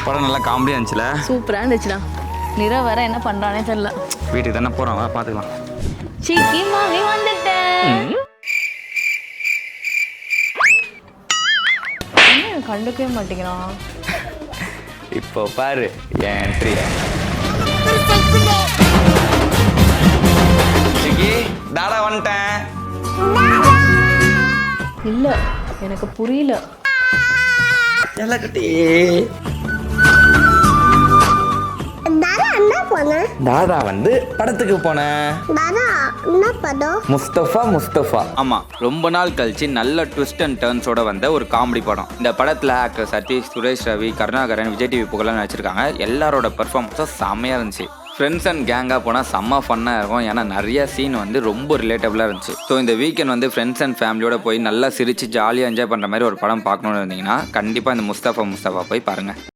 படம் நல்லா காமெடியாக இருந்துச்சுல. சூப்பராக இருந்துச்சுடா. நிற வேற என்ன பண்ணுறானே தெரியல. வீட்டுக்கு தானே போகிறோம், வா பார்த்துக்கலாம். சீக்கிரமாவே வந்துட்டேன். என்ன கண்டுக்கவே மாட்டேங்கிறான். இப்போ பாரு என் என்ட்ரி. தாடா வந்துட்டேன். இல்ல எனக்கு புரியல. குட்டி தாதா வந்து படத்துக்கு போனேன். முஸ்தபா. ஆமா, ரொம்ப நாள் கழிச்சு நல்ல ட்விஸ்ட் அண்ட் டர்ன்ஸோட வந்த ஒரு காமெடி படம். இந்த படத்துல ஆக்டர் சதீஷ், சுரேஷ் ரவி, கருணாகரன், விஜய் டிவி புகழ் நடிச்சிருக்காங்க. எல்லாரோட பெர்ஃபார்மன்ஸும் செம்மையா இருந்துச்சு. ஃப்ரெண்ட்ஸ் அண்ட் கேங்காக போனால் செம்ம ஃபன்னாக இருக்கும். ஏன்னா நிறைய சீன் வந்து ரொம்ப ரிலேட்டபிளாக இருந்துச்சு. ஸோ இந்த வீக்கெண்ட் வந்து ஃப்ரெண்ட்ஸ் அண்ட் ஃபேமிலியோட போய் நல்லா சிரிச்சு ஜாலியாக என்ஜாய் பண்ணுற மாதிரி ஒரு படம் பார்க்கணுன்னு இருந்தீங்கன்னா கண்டிப்பாக இந்த முஸ்தபா போய் பாருங்கள்.